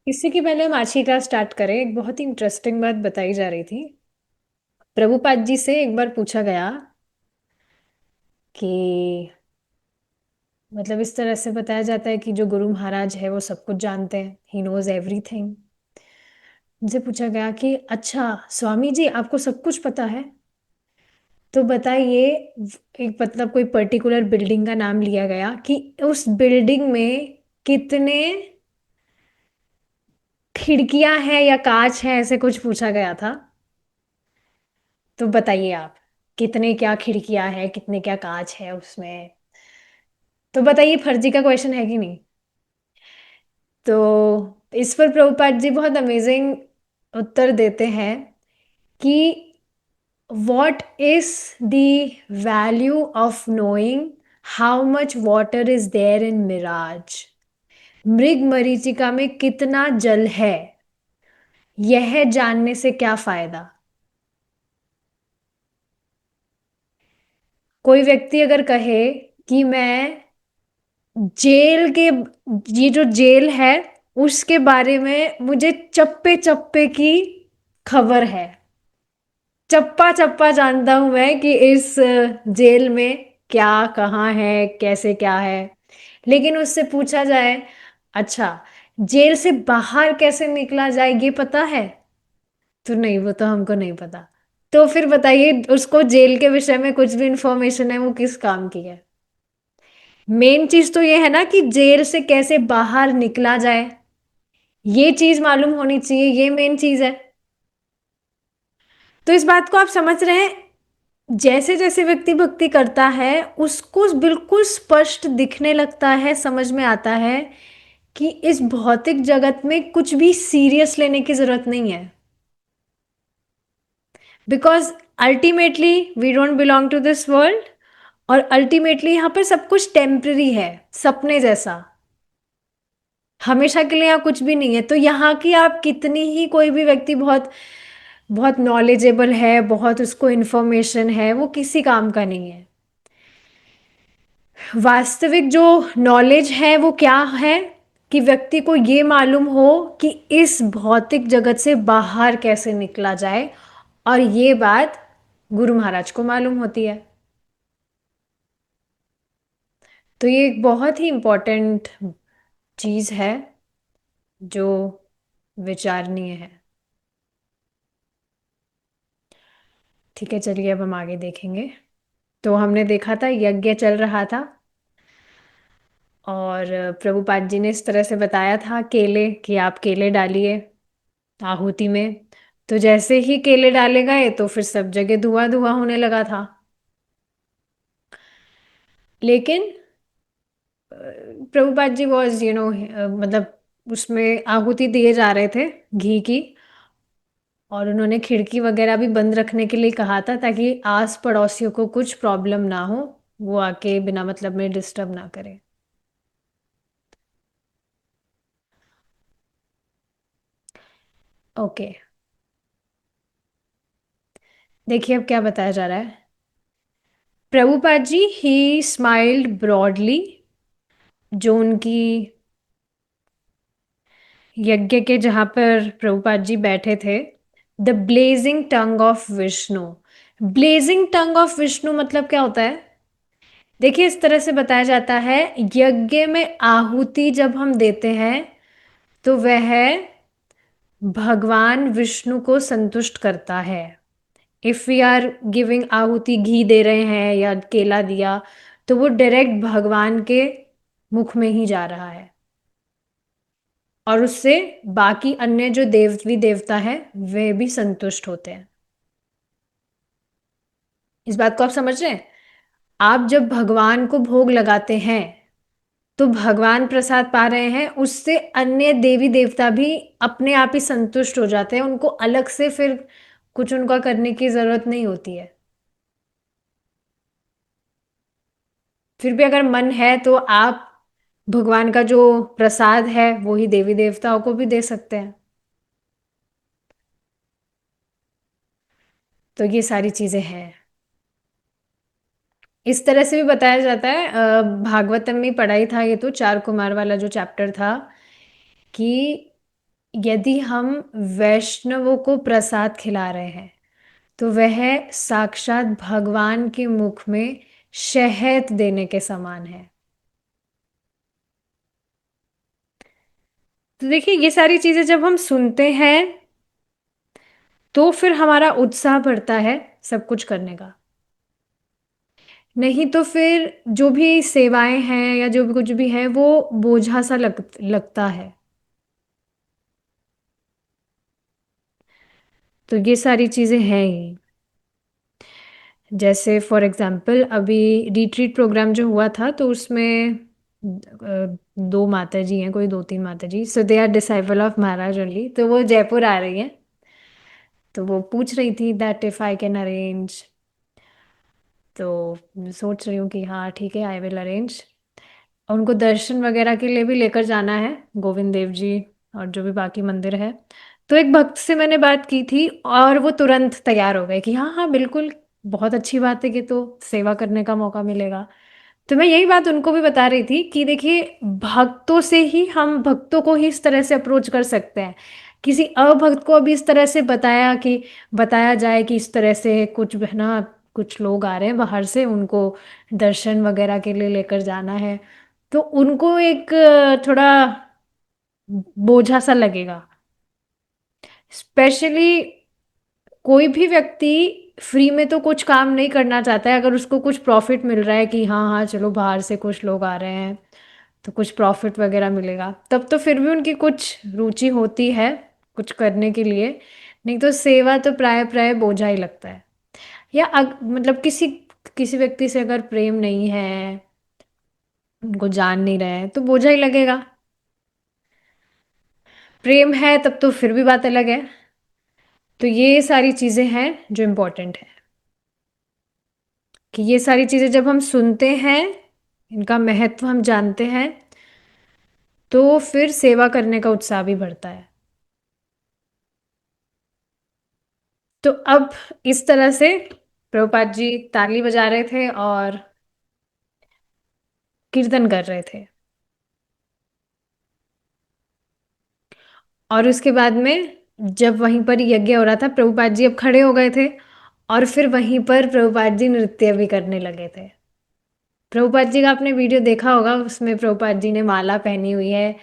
इससे कि पहले हम आज की क्लास स्टार्ट करें, एक बहुत ही इंटरेस्टिंग बात बताई जा रही थी। प्रभुपाद जी से एक बार पूछा गया कि मतलब इस तरह से बताया जाता है कि जो गुरु महाराज है वो सब कुछ जानते हैं, ही नोज एवरीथिंग। उनसे पूछा गया कि अच्छा स्वामी जी, आपको सब कुछ पता है, तो बताइए। एक मतलब कोई पर्टिकुलर बिल्डिंग का नाम लिया गया कि उस बिल्डिंग में कितने खिड़कियां हैं या कांच हैं, ऐसे कुछ पूछा गया था। तो बताइए आप, कितने क्या खिड़कियां हैं, कितने क्या कांच है उसमें। तो बताइए, फर्जी का क्वेश्चन है कि नहीं। तो इस पर प्रभुपाद जी बहुत अमेजिंग उत्तर देते हैं कि what is the value of knowing how much water is there in mirage। मृग मरीचिका में कितना जल है, यह जानने से क्या फायदा। कोई व्यक्ति अगर कहे कि मैं जेल के, ये जो जेल है उसके बारे में मुझे चप्पे चप्पे की खबर है, चप्पा चप्पा जानता हूं मैं कि इस जेल में क्या कहाँ है, कैसे क्या है। लेकिन उससे पूछा जाए, अच्छा जेल से बाहर कैसे निकला जाए ये पता है, तो नहीं, वो तो हमको नहीं पता। तो फिर बताइए, उसको जेल के विषय में कुछ भी इंफॉर्मेशन है वो किस काम की है। मेन चीज तो ये है ना कि जेल से कैसे बाहर निकला जाए, ये चीज मालूम होनी चाहिए, ये मेन चीज है। तो इस बात को आप समझ रहे हैं। जैसे जैसे व्यक्ति भक्ति करता है उसको बिल्कुल स्पष्ट दिखने लगता है, समझ में आता है कि इस भौतिक जगत में कुछ भी सीरियस लेने की जरूरत नहीं है। Because ultimately we don't belong to this world, और अल्टीमेटली यहाँ पर सब कुछ टेम्पररी है, सपने जैसा। हमेशा के लिए यहाँ कुछ भी नहीं है। तो यहाँ की आप कितनी ही, कोई भी व्यक्ति बहुत बहुत नॉलेजेबल है, बहुत उसको इन्फॉर्मेशन है, वो किसी काम का नहीं है। वास्तविक जो नॉलेज है वो क्या है कि व्यक्ति को ये मालूम हो कि इस भौतिक जगत से बाहर कैसे निकला जाए, और ये बात गुरु महाराज को मालूम होती है। तो ये एक बहुत ही इम्पोर्टेंट चीज है जो विचारणीय है। ठीक है, चलिए अब हम आगे देखेंगे। तो हमने देखा था यज्ञ चल रहा था, और प्रभुपाद जी ने इस तरह से बताया था केले, कि आप केले डालिए आहुति में। तो जैसे ही केले डाले गए तो फिर सब जगह धुआं धुआं होने लगा था। लेकिन प्रभुपाद जी वॉज मतलब उसमें आहुति दिए जा रहे थे घी की, और उन्होंने खिड़की वगैरह भी बंद रखने के लिए कहा था ताकि आस पड़ोसियों को कुछ प्रॉब्लम ना हो, वो आके बिना मतलब में डिस्टर्ब ना करे। ओके, देखिए अब क्या बताया जा रहा है। प्रभुपाद जी ही स्माइल्ड ब्रॉडली, जो उनकी यज्ञ के जहां पर प्रभुपाद जी बैठे थे, the blazing tongue of Vishnu. Blazing tongue of Vishnu मतलब क्या होता है। देखिए, इस तरह से बताया जाता है, यज्ञ में आहुति जब हम देते हैं तो वह भगवान विष्णु को संतुष्ट करता है। इफ वी आर गिविंग आहुति, घी दे रहे हैं या केला दिया, तो वो डायरेक्ट भगवान के मुख में ही जा रहा है, और उससे बाकी अन्य जो देवी देवता है वे भी संतुष्ट होते हैं। इस बात को आप समझ रहे हैं। आप जब भगवान को भोग लगाते हैं तो भगवान प्रसाद पा रहे हैं, उससे अन्य देवी देवता भी अपने आप ही संतुष्ट हो जाते हैं, उनको अलग से फिर कुछ उनका करने की जरूरत नहीं होती है। फिर भी अगर मन है तो आप भगवान का जो प्रसाद है वो ही देवी देवताओं को भी दे सकते हैं। तो ये सारी चीजें हैं। इस तरह से भी बताया जाता है, भागवतम में पढ़ा ही था ये, तो चार कुमार वाला जो चैप्टर था, कि यदि हम वैष्णवों को प्रसाद खिला रहे हैं तो वह साक्षात भगवान के मुख में शहद देने के समान है। तो देखिए ये सारी चीजें जब हम सुनते हैं तो फिर हमारा उत्साह बढ़ता है सब कुछ करने का। नहीं तो फिर जो भी सेवाएं हैं या जो भी कुछ भी है वो बोझा सा लगता है। तो ये सारी चीजें हैं ही। जैसे फॉर एग्जांपल अभी रिट्रीट प्रोग्राम जो हुआ था तो उसमें दो माता जी हैं, कोई दो तीन माता जी, so they are disciple of Maharaj only, तो वो जयपुर आ रही हैं। तो वो पूछ रही थी that if I can arrange, तो मैं सोच रही हूँ कि हाँ ठीक है, आई विल अरेंज। उनको दर्शन वगैरह के लिए भी लेकर जाना है, गोविंद देव जी और जो भी बाकी मंदिर है। तो एक भक्त से मैंने बात की थी और वो तुरंत तैयार हो गए कि हाँ हाँ बिल्कुल, बहुत अच्छी बात है कि तो सेवा करने का मौका मिलेगा। तो मैं यही बात उनको भी बता रही थी कि देखिए भक्तों से ही हम भक्तों को ही इस तरह से अप्रोच कर सकते हैं। किसी अभक्त को अभी इस तरह से बताया जाए कि इस तरह से कुछ है ना, कुछ लोग आ रहे हैं बाहर से, उनको दर्शन वगैरह के लिए लेकर जाना है, तो उनको एक थोड़ा बोझा सा लगेगा। स्पेशली कोई भी व्यक्ति फ्री में तो कुछ काम नहीं करना चाहता है। अगर उसको कुछ प्रॉफिट मिल रहा है कि हाँ हाँ चलो बाहर से कुछ लोग आ रहे हैं तो कुछ प्रॉफिट वगैरह मिलेगा, तब तो फिर भी उनकी कुछ रुचि होती है कुछ करने के लिए। नहीं तो सेवा तो प्राय प्राय बोझा ही लगता है। या मतलब किसी किसी व्यक्ति से अगर प्रेम नहीं है, उनको जान नहीं रहे हैं तो बोझा ही लगेगा। प्रेम है तब तो फिर भी बात अलग है। तो ये सारी चीजें हैं जो इम्पोर्टेंट है, कि ये सारी चीजें जब हम सुनते हैं, इनका महत्व हम जानते हैं, तो फिर सेवा करने का उत्साह भी बढ़ता है। तो अब इस तरह से प्रभुपाद जी ताली बजा रहे थे और कीर्तन कर रहे थे। और उसके बाद में जब वहीं पर यज्ञ हो रहा था, प्रभुपाद जी अब खड़े हो गए थे और फिर वहीं पर प्रभुपाद जी नृत्य भी करने लगे थे। प्रभुपाद जी का आपने वीडियो देखा होगा, उसमें प्रभुपाद जी ने माला पहनी हुई है।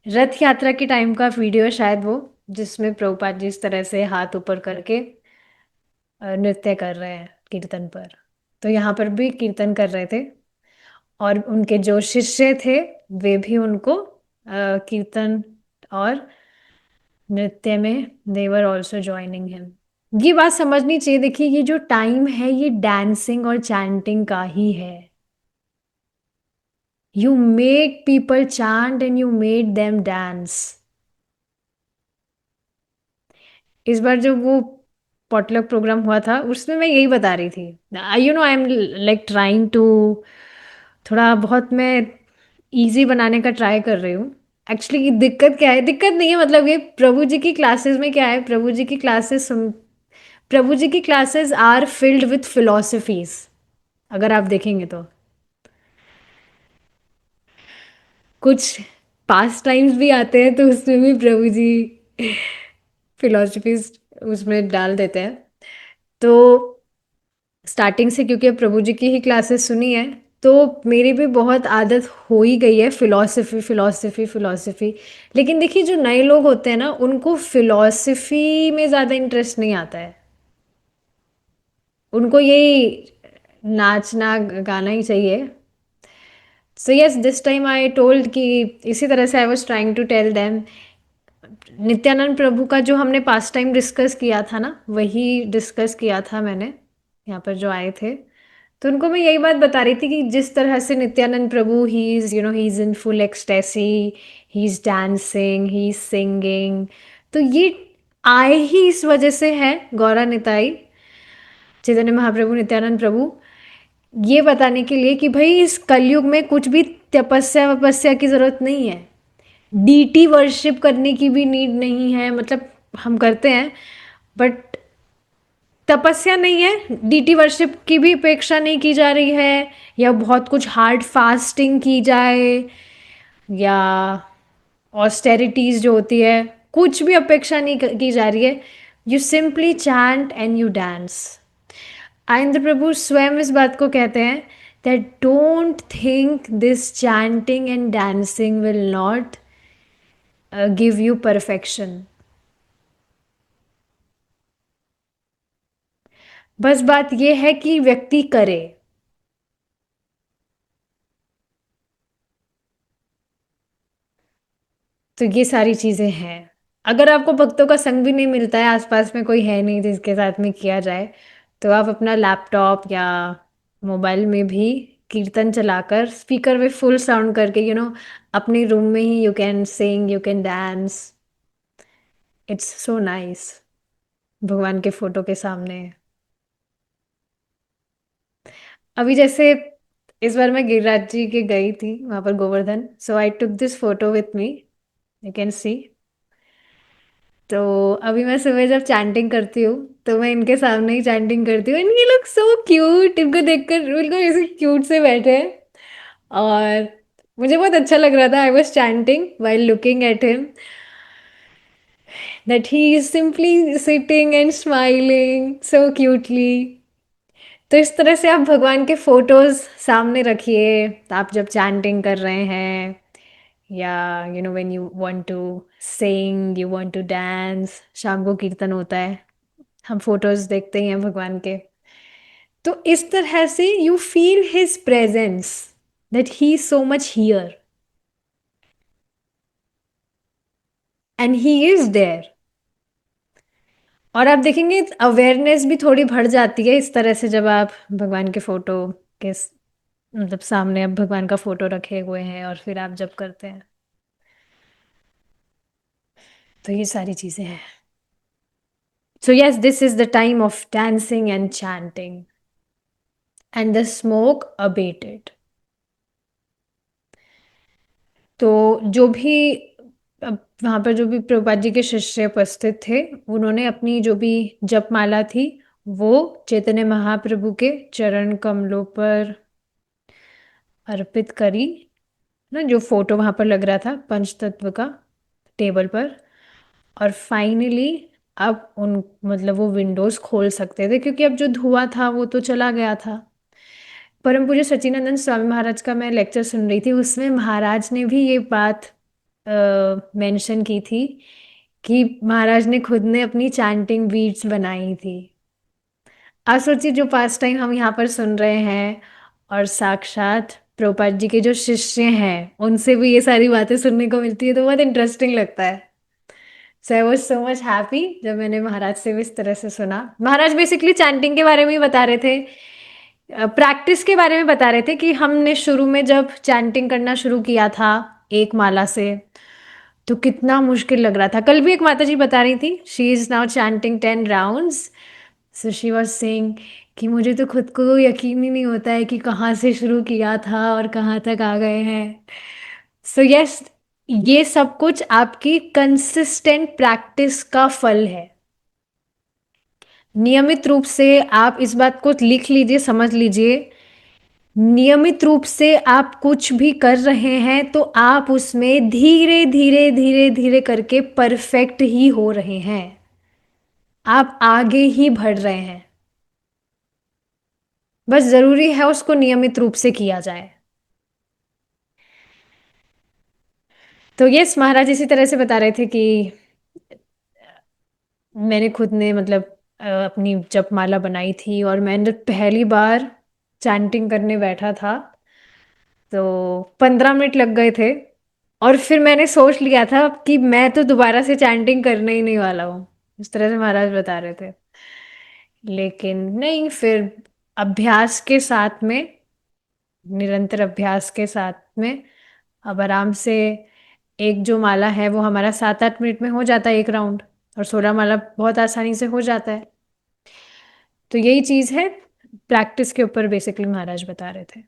रथ यात्रा के टाइम का वीडियो है शायद वो, जिसमें प्रभुपाद जी इस तरह से हाथ ऊपर करके नृत्य कर रहे हैं कीर्तन पर। तो यहाँ पर भी कीर्तन कर रहे थे और उनके जो शिष्य थे वे भी उनको कीर्तन और नृत्य में दे वर ऑल्सो ज्वाइनिंग हिम। ये बात समझनी चाहिए, देखिए ये जो टाइम है ये डांसिंग और चैंटिंग का ही है। You make people chant and you made them dance. इस बार जो वो पॉटलक प्रोग्राम हुआ था उसमें मैं यही बता रही थी, I am like trying to, थोड़ा बहुत मैं इजी बनाने का ट्राई कर रही हूँ। एक्चुअली दिक्कत क्या है, दिक्कत नहीं है, मतलब ये प्रभु जी की क्लासेस में क्या है, प्रभु जी की classes are filled with philosophies. अगर आप देखेंगे तो कुछ पास टाइम्स भी आते हैं तो उसमें भी प्रभु जी फिलोसफीज उसमें डाल देते हैं। तो स्टार्टिंग से क्योंकि अब प्रभु जी की ही क्लासेस सुनी है, तो मेरी भी बहुत आदत हो ही गई है फिलॉसफी फिलॉसफी फिलॉसफी। लेकिन देखिए जो नए लोग होते हैं ना उनको फिलॉसफी में ज़्यादा इंटरेस्ट नहीं आता है। उनको यही नाचना गाना ही चाहिए। So yes, this time I told कि इसी तरह से I was trying to tell them, Nityananda Prabhu का जो हमने पास टाइम डिस्कस किया था ना वही डिस्कस किया था मैंने यहाँ पर जो आए थे। तो उनको मैं यही बात बता रही थी कि जिस तरह से Nityananda Prabhu he is in full ecstasy, he is dancing, he is singing, तो ये आए ही इस वजह से है गौरा निताई चैतन्य महाप्रभु नित्यानंद प्रभु, ये बताने के लिए कि भाई इस कलयुग में कुछ भी तपस्या वपस्या की जरूरत नहीं है, डीटी वर्शिप करने की भी नीड नहीं है। मतलब हम करते हैं बट तपस्या नहीं है, डीटी वर्शिप की भी अपेक्षा नहीं की जा रही है, या बहुत कुछ हार्ड फास्टिंग की जाए या ऑस्टेरिटीज जो होती है कुछ भी अपेक्षा नहीं की जा रही है, you simply chant and you dance. Aindra Prabhu स्वयं इस बात को कहते हैं that don't think this chanting and dancing will not give you perfection. बस बात यह है कि व्यक्ति करे। तो ये सारी चीजें हैं। अगर आपको भक्तों का संग भी नहीं मिलता है, आसपास में कोई है नहीं जिसके साथ में किया जाए, तो आप अपना लैपटॉप या मोबाइल में भी कीर्तन चलाकर स्पीकर में फुल साउंड करके अपने रूम में ही you can sing, you can dance. It's so nice भगवान के फोटो के सामने। अभी जैसे इस बार मैं गिरिराज जी के गई थी वहां पर Govardhan, so I took this photo with me, you can see. तो अभी मैं सुबह जब चैंटिंग करती हूँ तो मैं इनके सामने ही चैंटिंग करती हूँ, इनके लोग सो क्यूट, इनको देखकर बिल्कुल ऐसे क्यूट से बैठे हैं। और मुझे बहुत अच्छा लग रहा था, I was chanting while looking at him, that he is simply sitting and smiling so cutely. तो इस तरह से आप भगवान के फोटोज सामने रखिए, आप जब चैंटिंग कर रहे हैं, या when you want to sing, you want to dance. शाम को कीर्तन होता है, हम फोटोज देखते ही हैं भगवान के। तो इस तरह से you feel his presence, that he is so much here and he is there. और आप देखेंगे अवेयरनेस भी थोड़ी बढ़ जाती है इस तरह से, जब आप भगवान के फोटो के मतलब सामने आप भगवान का फोटो रखे हुए हैं और फिर आप जब करते हैं। तो ये सारी चीजें हैं। सो yes, this is the time of dancing and chanting and the smoke abetted. तो जो भी वहां पर जो भी प्रभुपाद जी के शिष्य उपस्थित थे, उन्होंने अपनी जो भी जपमाला थी वो चैतन्य महाप्रभु के चरण कमलों पर अर्पित करी ना, जो फोटो वहां पर लग रहा था पंचतत्व का टेबल पर। और फाइनली अब उन मतलब वो विंडोज खोल सकते थे, क्योंकि अब जो धुआं था वो तो चला गया था। परम पूज्य सच्चिदानंद स्वामी महाराज का मैं लेक्चर सुन रही थी, उसमें महाराज ने भी ये बात मेंशन की थी कि महाराज ने खुद ने अपनी चैंटिंग बीट्स बनाई थी। आज सोचिए, जो पास टाइम हम यहाँ पर सुन रहे हैं और साक्षात प्रभुपाद जी के जो शिष्य हैं उनसे भी ये सारी बातें सुनने को मिलती है, तो बहुत इंटरेस्टिंग लगता है। So I was so much happy जब मैंने महाराज से भी इस तरह से सुना। महाराज बेसिकली चैंटिंग के बारे में ही बता रहे थे, प्रैक्टिस के बारे में बता रहे थे कि हमने शुरू में जब चैंटिंग करना शुरू किया था एक माला से, तो कितना मुश्किल लग रहा था। कल भी एक माता जी बता रही थी, she is now chanting 10 rounds. So she was saying कि मुझे तो खुद को यकीन ही नहीं होता है कि कहाँ से शुरू किया था और कहाँ तक आ गए हैं। सो यस, ये सब कुछ आपकी कंसिस्टेंट प्रैक्टिस का फल है। नियमित रूप से आप इस बात को लिख लीजिए, समझ लीजिए, नियमित रूप से आप कुछ भी कर रहे हैं तो आप उसमें धीरे धीरे धीरे धीरे करके परफेक्ट ही हो रहे हैं, आप आगे ही बढ़ रहे हैं। बस जरूरी है उसको नियमित रूप से किया जाए। तो यस, महाराज इसी तरह से बता रहे थे कि मैंने खुद ने मतलब अपनी जपमाला बनाई थी और मैंने पहली बार चैंटिंग करने बैठा था तो 15 मिनट लग गए थे। और फिर मैंने सोच लिया था कि मैं तो दोबारा से चैंटिंग करने ही नहीं वाला हूँ, इस तरह से महाराज बता रहे थे। लेकिन नहीं, फिर अभ्यास के साथ में, निरंतर अभ्यास के साथ में अब आराम से एक जो माला है वो हमारा 7-8 मिनट में हो जाता है एक राउंड, और 16 माला बहुत आसानी से हो जाता है। तो यही चीज है, प्रैक्टिस के ऊपर बेसिकली महाराज बता रहे थे।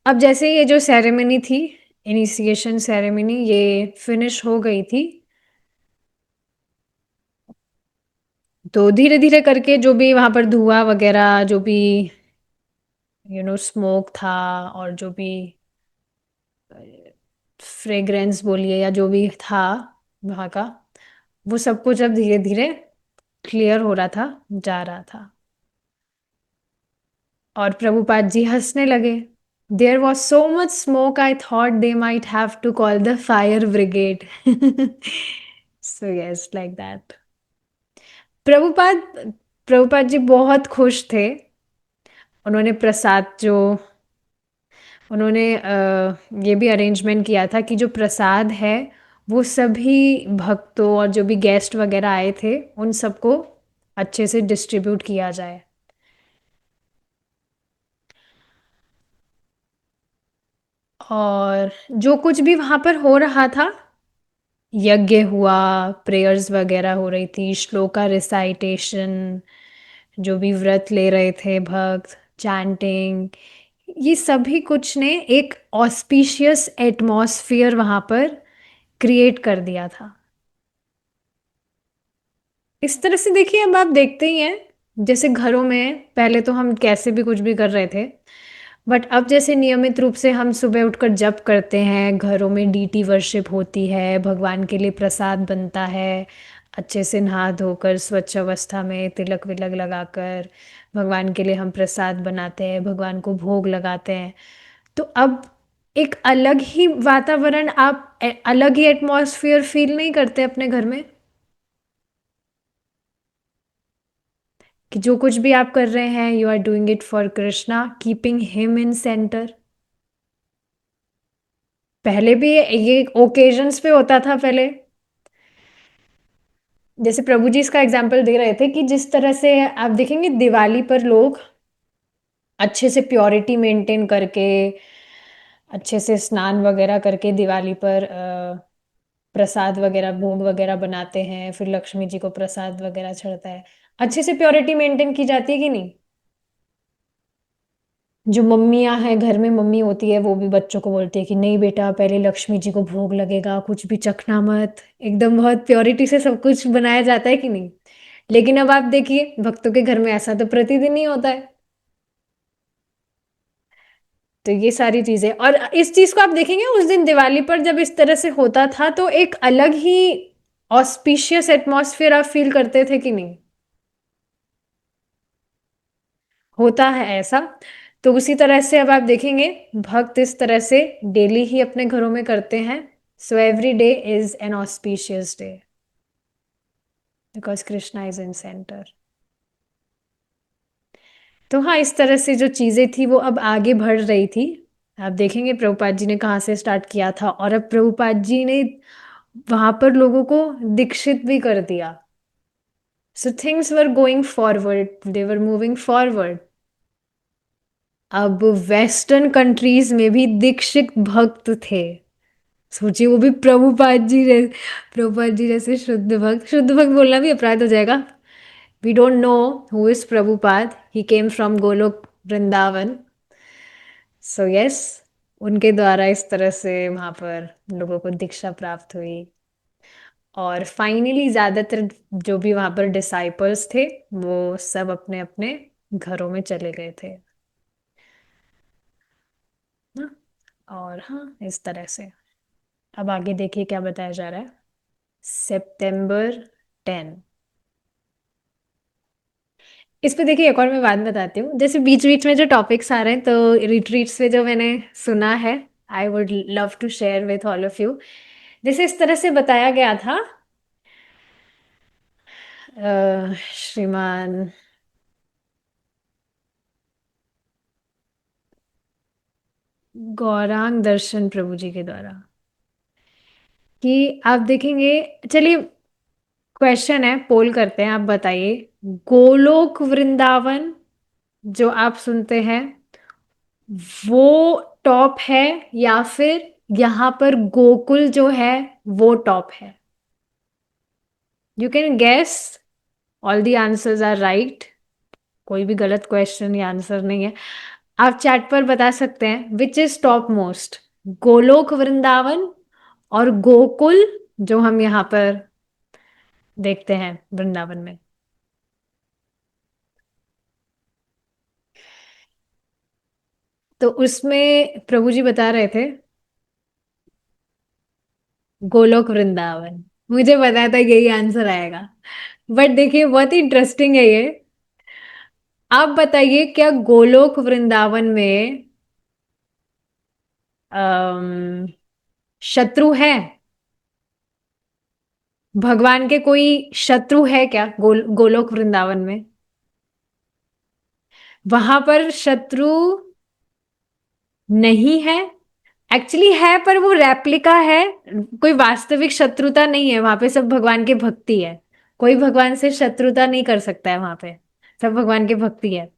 अब जैसे ये जो सेरेमनी थी, इनिशिएशन सेरेमनी, ये फिनिश हो गई थी, तो धीरे धीरे करके जो भी वहां पर धुआं वगैरह, जो भी स्मोक था, और जो भी फ्रेग्रेंस बोलिए या जो भी था वहाँ का, वो सब कुछ अब धीरे धीरे क्लियर हो रहा था, जा रहा था। और प्रभुपाद जी हंसने लगे। There was so much smoke I thought they might have to call the fire brigade. So yes, like that. Prabhupada Prabhupada ji बहुत खुश थे। उन्होंने प्रसाद जो उन्होंने ये भी अरेंजमेंट किया था कि जो प्रसाद है वो सभी भक्तों और जो भी गेस्ट वगैरह आए थे उन सबको अच्छे से डिस्ट्रीब्यूट किया जाए। और जो कुछ भी वहाँ पर हो रहा था, यज्ञ हुआ, प्रेयर्स वगैरह हो रही थी, श्लोका रिसाइटेशन, जो भी व्रत ले रहे थे भक्त, चैंटिंग, ये सभी कुछ ने एक ऑस्पिशियस एटमॉस्फियर वहाँ पर क्रिएट कर दिया था। इस तरह से देखिए, अब आप देखते ही हैं जैसे घरों में पहले तो हम कैसे भी कुछ भी कर रहे थे, बट अब जैसे नियमित रूप से हम सुबह उठकर जप करते हैं, घरों में डीटी वर्शिप होती है, भगवान के लिए प्रसाद बनता है, अच्छे से नहा धोकर स्वच्छ अवस्था में तिलक विलक लगाकर भगवान के लिए हम प्रसाद बनाते हैं, भगवान को भोग लगाते हैं। तो अब एक अलग ही वातावरण, आप अलग ही एटमॉस्फेयर फील नहीं करते अपने घर में, कि जो कुछ भी आप कर रहे हैं you are doing it for Krishna, keeping him in centre. पहले भी ये ओकेजन्स पे होता था पहले, जैसे प्रभु जी इसका एग्जाम्पल दे रहे थे कि जिस तरह से आप देखेंगे दिवाली पर लोग अच्छे से प्योरिटी मेंटेन करके, अच्छे से स्नान वगैरह करके दिवाली पर प्रसाद वगैरह भोग वगैरह बनाते हैं, फिर लक्ष्मी जी को प्रसाद वगैरह चढ़ता है, अच्छे से प्योरिटी मेंटेन की जाती है कि नहीं। जो मम्मियां हैं घर में, मम्मी होती है वो भी बच्चों को बोलती है कि नहीं बेटा पहले लक्ष्मी जी को भोग लगेगा, कुछ भी चखना मत, एकदम बहुत प्योरिटी से सब कुछ बनाया जाता है कि नहीं। लेकिन अब आप देखिए भक्तों के घर में ऐसा तो प्रतिदिन ही होता है। तो ये सारी चीजें, और इस चीज को आप देखेंगे उस दिन दिवाली पर जब इस तरह से होता था तो एक अलग ही ऑस्पिशियस एटमॉस्फेयर आप फील करते थे कि नहीं। होता है ऐसा। तो उसी तरह से अब आप देखेंगे भक्त इस तरह से डेली ही अपने घरों में करते हैं। So every day is an auspicious day because Krishna is in centre. तो हाँ, इस तरह से जो चीजें थी वो अब आगे बढ़ रही थी। आप देखेंगे प्रभुपाद जी ने कहाँ से स्टार्ट किया था, और अब प्रभुपाद जी ने वहां पर लोगों को दीक्षित भी कर दिया। So things were going forward, they were moving forward. अब वेस्टर्न कंट्रीज में भी दीक्षित भक्त थे। सोचिए वो भी प्रभुपाद जी जैसे शुद्ध भक्त, शुद्ध भक्त बोलना भी अपराध हो जाएगा। We don't know who is Prabhupada, he came from Goloka Vrindavan. So yes, उनके द्वारा इस तरह से वहां पर लोगों को दीक्षा प्राप्त हुई। और फाइनली ज्यादातर जो भी वहां पर डिसाइपल्स थे वो सब अपने अपने घरों में चले गए थे ना। और हाँ, इस तरह से अब आगे देखिए क्या बताया जा रहा है। September 10। इस पे देखिए एक और मैं बात बताती हूँ, जैसे बीच बीच में जो टॉपिक्स आ रहे हैं तो रिट्रीट्स पे जो मैंने सुना है, I would love to share with all of you. जैसे इस तरह से बताया गया था, श्रीमान गौरांग दर्शन प्रभु जी के द्वारा, कि आप देखेंगे, चलिए क्वेश्चन है, पोल करते हैं, आप बताइए गोलोक वृंदावन जो आप सुनते हैं वो टॉप है या फिर यहाँ पर गोकुल जो है वो टॉप है। You can guess, all the answers are right, कोई भी गलत क्वेश्चन या आंसर नहीं है। आप चैट पर बता सकते हैं which is top most, Golok Vrindavan और गोकुल जो हम यहाँ पर देखते हैं वृंदावन में। तो उसमें प्रभु जी बता रहे थे गोलोक वृंदावन। मुझे पता था यही आंसर आएगा। बट देखिए बहुत ही इंटरेस्टिंग है ये। आप बताइए क्या गोलोक वृंदावन में अम, शत्रु है? भगवान के कोई शत्रु है क्या गोलोक वृंदावन में? वहां पर शत्रु नहीं है। एक्चुअली है पर वो रेप्लिका है। कोई वास्तविक शत्रुता नहीं है वहां पे, सब भगवान के भक्ति है। कोई भगवान से शत्रुता नहीं कर सकता है वहां पे। सब भगवान के भक्ति है।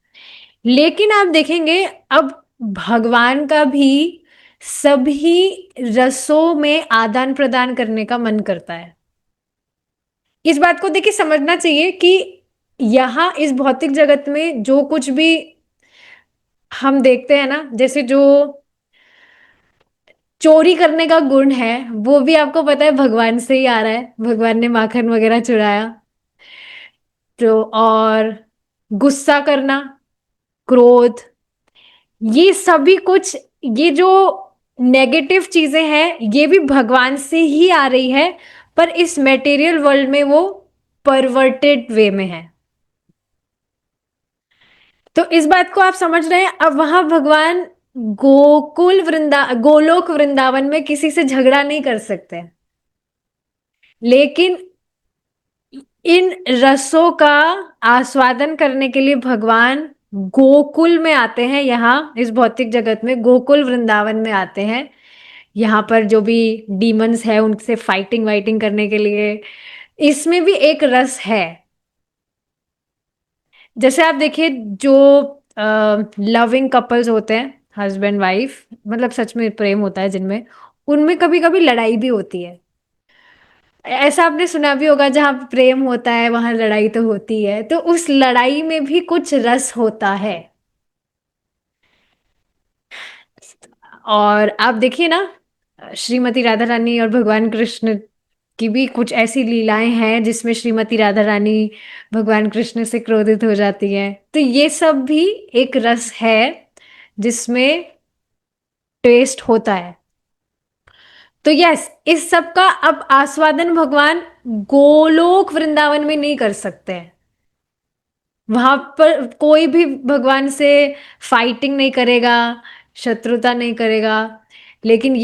लेकिन आप देखेंगे अब भगवान का भी सभी रसों में आदान प्रदान करने का मन करता है। इस बात को देखिए समझना चाहिए कि यहाँ इस भौतिक जगत में जो कुछ भी हम देखते हैं ना, जैसे जो चोरी करने का गुण है, वो भी आपको पता है भगवान से ही आ रहा है। भगवान ने माखन वगैरह चुराया। तो और गुस्सा करना, क्रोध, ये सभी कुछ, ये जो नेगेटिव चीजें हैं ये भी भगवान से ही आ रही है। पर इस मेटेरियल वर्ल्ड में वो परवर्टेड वे में है। तो इस बात को आप समझ रहे हैं। अब वहां भगवान गोलोक वृंदावन में किसी से झगड़ा नहीं कर सकते। लेकिन इन रसों का आस्वादन करने के लिए भगवान गोकुल में आते हैं। यहाँ इस भौतिक जगत में गोकुल वृंदावन में आते हैं। यहाँ पर जो भी डीमंस है उनसे फाइटिंग वाइटिंग करने के लिए। इसमें भी एक रस है। जैसे आप देखिए जो लविंग कपल्स होते हैं, हस्बैंड वाइफ, मतलब सच में प्रेम होता है जिनमें, उनमें कभी कभी लड़ाई भी होती है। ऐसा आपने सुना भी होगा, जहां प्रेम होता है वहां लड़ाई तो होती है। तो उस लड़ाई में भी कुछ रस होता है। और आप देखिए ना, श्रीमती राधा रानी और भगवान कृष्ण की भी कुछ ऐसी लीलाएं हैं जिसमें श्रीमती राधा रानी भगवान कृष्ण से क्रोधित हो जाती है। तो ये सब भी एक रस है जिसमें टेस्ट होता है। तो यस, इस सब का अब आस्वादन भगवान गोलोक वृंदावन में नहीं कर सकते हैं। वहां पर कोई भी भगवान से फाइटिंग नहीं करेगा, शत्रुता नहीं करेगा। लेकिन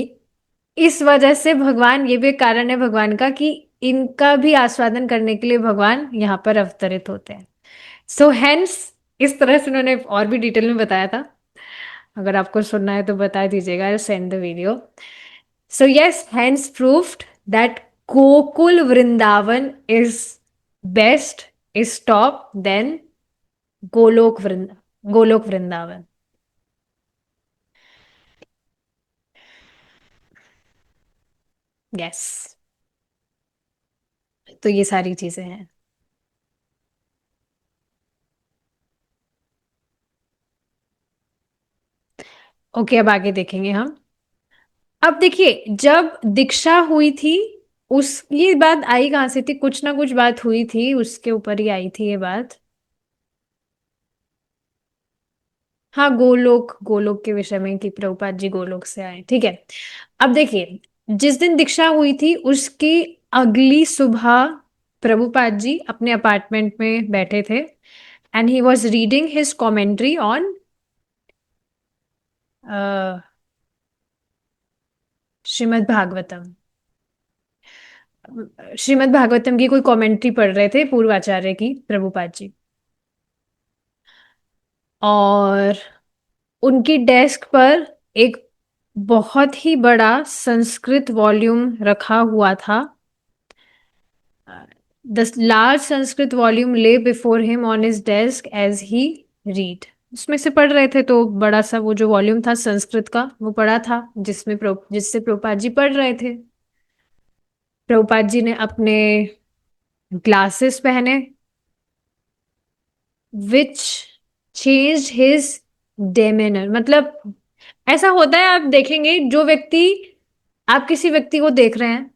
इस वजह से भगवान, ये भी एक कारण है भगवान का कि इनका भी आस्वादन करने के लिए भगवान यहाँ पर अवतरित होते हैं। सो हेंस, इस तरह से उन्होंने और भी डिटेल में बताया था। अगर आपको सुनना है तो बता दीजिएगा, I send the video. So yes, hence proved that Gokul Vrindavan is best, is top than Goloka Vrindavan. Yes. तो ये सारी चीजें हैं। ओके, अब आगे देखेंगे हम। अब देखिए जब दीक्षा हुई थी, उस ये बात आई कहाँ से थी? कुछ ना कुछ बात हुई थी, उसके ऊपर ही आई थी ये बात। हाँ, गोलोक, गोलोक के विषय में कि प्रभुपाद जी गोलोक से आए, ठीक है। अब देखिए, जिस दिन दीक्षा हुई थी उसकी अगली सुबह प्रभुपाद जी अपने अपार्टमेंट में बैठे थे and he was reading his commentary on Shrimad Bhagavatam. Shrimad Bhagavatam की कोई कमेंट्री पढ़ रहे थे पूर्वाचार्य की, प्रभुपाद जी। और उनकी डेस्क पर एक बहुत ही बड़ा संस्कृत वॉल्यूम रखा हुआ था। The large Sanskrit volume lay before him on his desk as he read. उसमें से पढ़ रहे थे तो बड़ा सा वो जो वॉल्यूम था संस्कृत का वो पढ़ा था, जिससे प्रभुपाद जी पढ़ रहे थे। प्रभुपाद जी ने अपने ग्लासेस पहने, विच चेंज हिज डेमेनर। मतलब ऐसा होता है, आप देखेंगे जो व्यक्ति, आप किसी व्यक्ति को देख रहे हैं,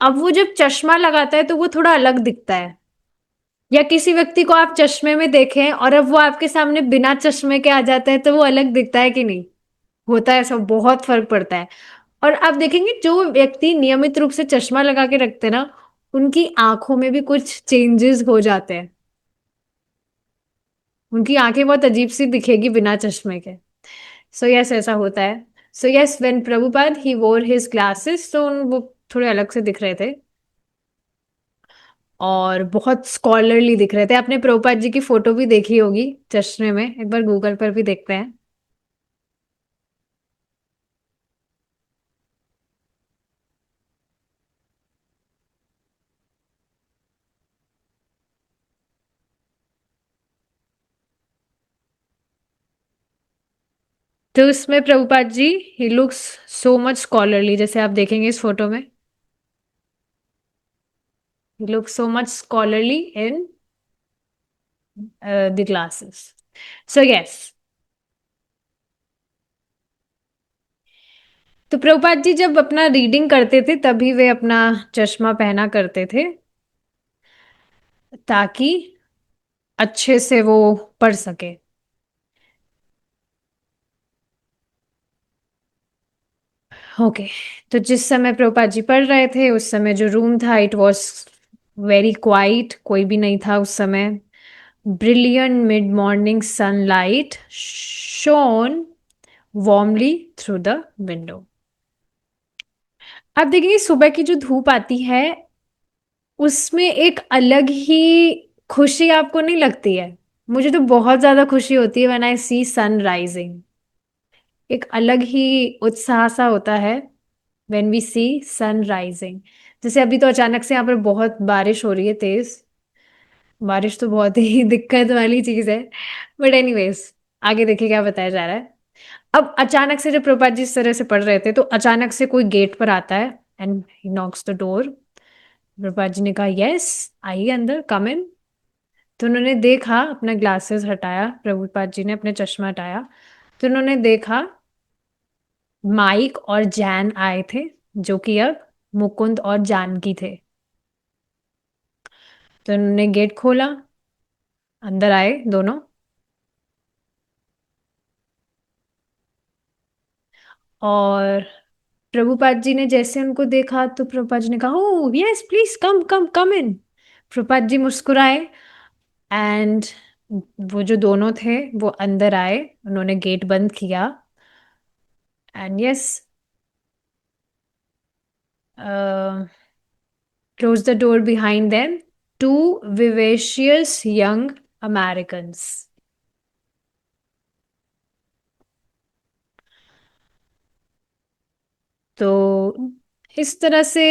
अब वो जब चश्मा लगाता है तो वो थोड़ा अलग दिखता है। या किसी व्यक्ति को आप चश्मे में देखें और अब वो आपके सामने बिना चश्मे के आ जाता है तो वो अलग दिखता है कि नहीं? होता है, सब बहुत फर्क पड़ता है। और आप देखेंगे जो व्यक्ति नियमित रूप से चश्मा लगा के रखते हैं ना, उनकी आंखों में भी कुछ चेंजेस हो जाते हैं। उनकी आंखें बहुत अजीब सी दिखेगी बिना चश्मे के। सो यस, ऐसा होता है। सो यस, व्हेन प्रभुपाद ही वोर हिज ग्लासेस, तो वो थोड़े अलग से दिख रहे थे और बहुत स्कॉलरली दिख रहे थे। आपने प्रभुपाद जी की फोटो भी देखी होगी चश्मे में, एक बार गूगल पर भी देखते हैं। तो उसमें Prabhupada ji, he looks so much scholarly, जैसे आप देखेंगे इस फोटो में, he looks so much scholarly in the glasses. So yes, तो प्रभुपाद जी जब अपना रीडिंग करते थे तभी वे अपना चश्मा पहना करते थे, ताकि अच्छे से वो पढ़ सके। ओके। तो जिस समय प्रभुपाद जी पढ़ रहे थे उस समय जो रूम था, इट वॉज वेरी क्वाइट, कोई भी नहीं था उस समय। Brilliant mid morning sunlight shown warmly through the window. आप देखिए सुबह की जो धूप आती है उसमें एक अलग ही खुशी आपको नहीं लगती है? मुझे तो बहुत ज्यादा खुशी होती है when I C sun rising. एक अलग ही उत्साह सा होता है when we see sun rising. जैसे अभी तो अचानक से यहाँ पर बहुत बारिश हो रही है, तेज बारिश तो बहुत ही दिक्कत वाली चीज है। बट एनीवेज, आगे देखिए क्या बताया जा रहा है। अब अचानक से जब प्रभुपाद जी इस तरह से पढ़ रहे थे तो अचानक से कोई गेट पर आता है and he knocks the door. Prabhupada ji ने कहा, यस, आइए अंदर, कम इन। तो उन्होंने देखा, अपना ग्लासेस हटाया, प्रभुपाद जी ने अपने चश्मा हटाया, तो उन्होंने देखा माइक और जैन आए थे, जो कि अब मुकुंद और जानकी थे। तो उन्होंने गेट खोला, अंदर आए दोनों, और प्रभुपाद जी ने जैसे उनको देखा तो प्रभुपाद जी ने कहा, ओह यस प्लीज कम कम कम इन। प्रभुपाद जी मुस्कुराए एंड वो जो दोनों थे वो अंदर आए, उन्होंने गेट बंद किया and yes, closed the door behind them, two vivacious young Americans. तो इस तरह से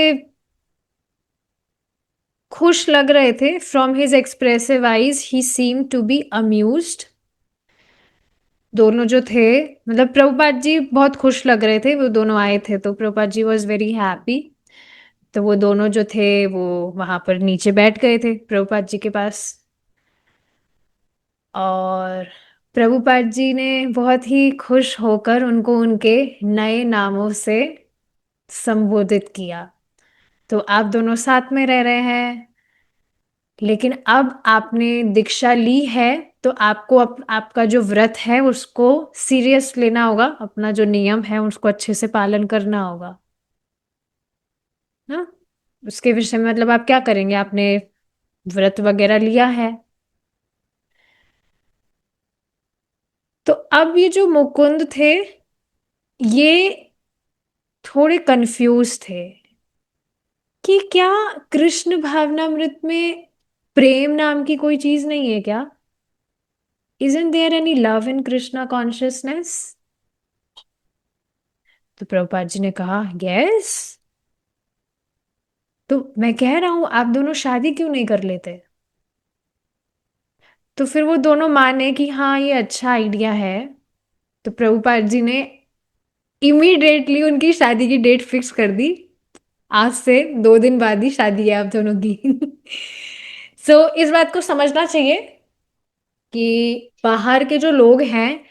खुश लग रहे थे। From his expressive eyes he seem to be amused. दोनों जो थे, मतलब प्रभुपाद जी बहुत खुश लग रहे थे, वो दोनों आए थे तो प्रभुपाद जी वॉज वेरी हैप्पी। तो वो दोनों जो थे वो वहां पर नीचे बैठ गए थे प्रभुपाद जी के पास, और प्रभुपाद जी ने बहुत ही खुश होकर उनको उनके नए नामों से संबोधित किया। तो आप दोनों साथ में रह रहे हैं, लेकिन अब आपने दीक्षा ली है, तो आपको आपका जो व्रत है उसको सीरियस लेना होगा, अपना जो नियम है उसको अच्छे से पालन करना होगा ना। उसके विषय में मतलब आप क्या करेंगे? आपने व्रत वगैरह लिया है। तो अब ये जो मुकुंद थे, ये थोड़े कंफ्यूज थे कि क्या कृष्ण भावनामृत में प्रेम नाम की कोई चीज नहीं है क्या? Isn't there any love in Krishna consciousness? तो प्रभुपाद जी ने कहा, यस। तो मैं कह रहा हूं आप दोनों शादी क्यों नहीं कर लेते? तो फिर वो दोनों माने कि हाँ ये अच्छा आइडिया है। तो प्रभुपाद जी ने इमीडिएटली उनकी शादी की डेट फिक्स कर दी। आज से 2 दिन बाद ही शादी है आप दोनों की। सो इस बात को समझना चाहिए कि बाहर के जो लोग हैं,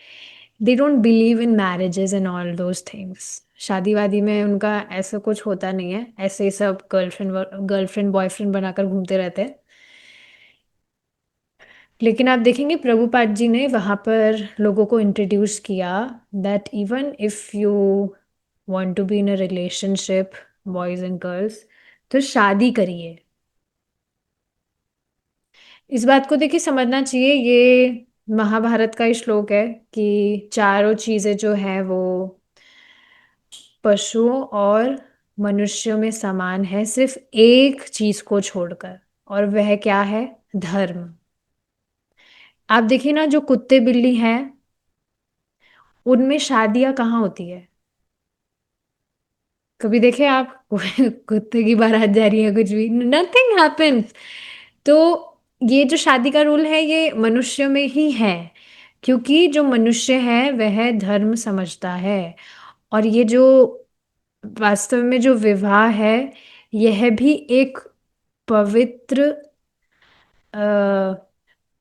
they don't believe in marriages and all those things. शादी वादी में उनका ऐसा कुछ होता नहीं है, ऐसे ही सब गर्लफ्रेंड बॉयफ्रेंड बनाकर घूमते रहते हैं। लेकिन आप देखेंगे प्रभुपाद जी ने वहां पर लोगों को इंट्रोड्यूस किया that even if you want to be in a relationship, boys and girls, तो शादी करिए। इस बात को देखिए समझना चाहिए, ये महाभारत का ही श्लोक है कि चारों चीजें जो हैं वो पशुओं और मनुष्यों में समान है, सिर्फ एक चीज को छोड़कर, और वह क्या है? धर्म। आप देखिए ना, जो कुत्ते बिल्ली हैं उनमें शादियां कहाँ होती है? कभी देखे आप कुत्ते की बारात जा रही है, कुछ भी नथिंग हैपेंस। तो ये जो शादी का रूल है ये मनुष्य में ही है, क्योंकि जो मनुष्य है वह धर्म समझता है। और ये जो वास्तव में जो विवाह है, यह भी एक पवित्र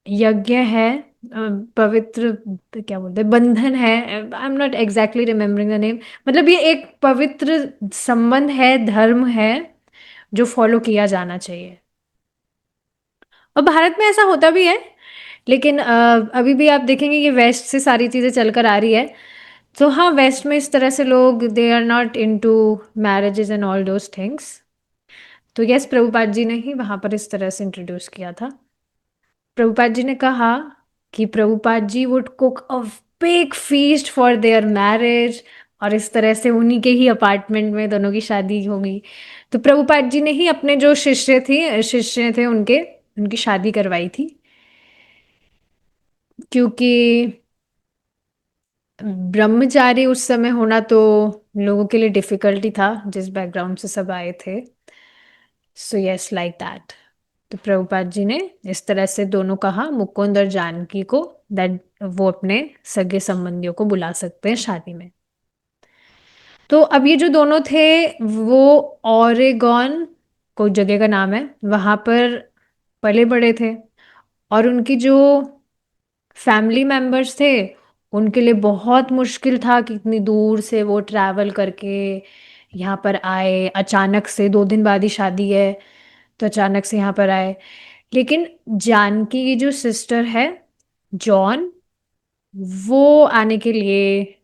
यज्ञ है, पवित्र, क्या बोलते हैं, बंधन है। I am not exactly remembering the name. मतलब ये एक पवित्र संबंध है, धर्म है जो फॉलो किया जाना चाहिए। और भारत में ऐसा होता भी है, लेकिन अभी भी आप देखेंगे कि वेस्ट से सारी चीज़ें चलकर आ रही है। तो हाँ, वेस्ट में इस तरह से लोग they are not into marriages and all those things. तो यस, प्रभुपाद जी ने ही वहाँ पर इस तरह से इंट्रोड्यूस किया था। प्रभुपाद जी ने कहा कि Prabhupada ji would cook a big feast for their marriage, और इस तरह से उन्हीं के ही अपार्टमेंट में दोनों की शादी होगी। तो प्रभुपाद जी ने ही अपने जो शिष्य थे उनके उनकी शादी करवाई थी, क्योंकि ब्रह्मचारी उस समय होना तो लोगों के लिए डिफिकल्टी था, जिस बैकग्राउंड से सब आए थे। सो यस, लाइक दैट। तो प्रभुपाद जी ने इस तरह से दोनों कहा, मुकुंद और जानकी को, दैट वो अपने सगे संबंधियों को बुला सकते हैं शादी में। तो अब ये जो दोनों थे वो ओरेगॉन, कोई जगह का नाम है, वहां पर पले बड़े थे। और उनकी जो फैमिली मेंबर्स थे उनके लिए बहुत मुश्किल था कि इतनी दूर से वो ट्रैवल करके यहाँ पर आए, अचानक से 2 दिन बाद ही शादी है, तो अचानक से यहाँ पर आए। लेकिन जानकी की जो सिस्टर है, जॉन, वो आने के लिए,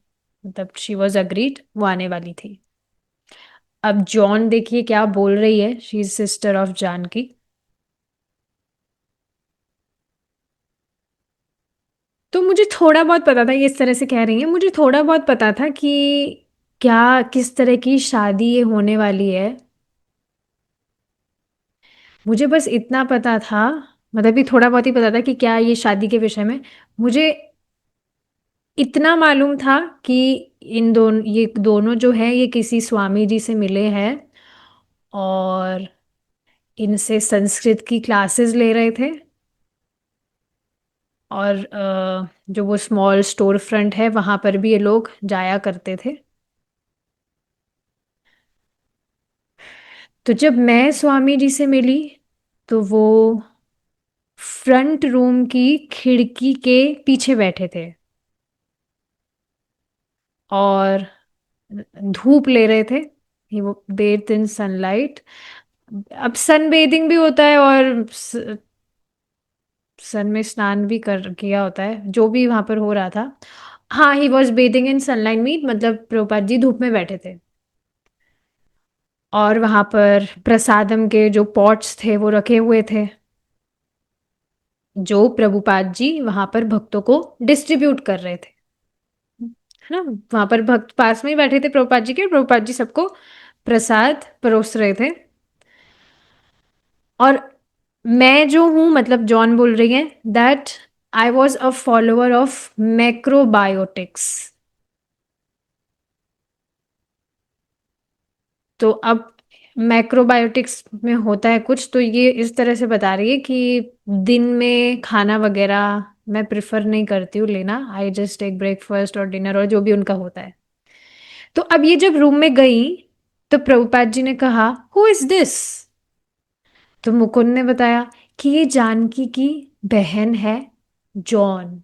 मतलब शी वॉज अग्रीड, वो आने वाली थी। अब जॉन देखिए क्या बोल रही है, she is sister of Janaki. तो मुझे थोड़ा बहुत पता था, ये इस तरह से कह रही है, मुझे थोड़ा बहुत पता था कि क्या किस तरह की शादी ये होने वाली है। मुझे बस इतना पता था, मतलब भी थोड़ा बहुत ही पता था कि क्या ये शादी के विषय में। मुझे इतना मालूम था कि ये दोनों जो है ये किसी स्वामी जी से मिले हैं और इनसे संस्कृत की क्लासेस ले रहे थे। और जो वो स्मॉल स्टोर फ्रंट है वहाँ पर भी ये लोग जाया करते थे। तो जब मैं स्वामी जी से मिली तो वो फ्रंट रूम की खिड़की के पीछे बैठे थे और धूप ले रहे थे। ही वो बेस्ड इन सनलाइट। अब सन बेदिंग भी होता है और सन में स्नान भी कर किया होता है, जो भी वहां पर हो रहा था। हाँ, he was bathing in sunlight meet, मतलब प्रभुपाद जी धूप में बैठे थे। और वहां पर प्रसादम के जो पॉट्स थे वो रखे हुए थे, जो प्रभुपाद जी वहां पर भक्तों को डिस्ट्रीब्यूट कर रहे थे, है ना। वहां पर भक्त पास में ही बैठे थे प्रभुपाद जी के, प्रभुपाद जी सबको प्रसाद परोस रहे थे। और मैं जो हूँ, मतलब जॉन बोल रही है that I was a follower of macrobiotics. तो अब मैक्रोबायोटिक्स में होता है कुछ, तो ये इस तरह से बता रही है कि दिन में खाना वगैरह मैं प्रिफर नहीं करती हूँ लेना, आई जस्ट टेक ब्रेकफास्ट और डिनर और जो भी उनका होता है। तो अब ये जब रूम में गई तो प्रभुपाद जी ने कहा, हु इज दिस? तो मुकुंद ने बताया कि ये जानकी की बहन है, जॉन।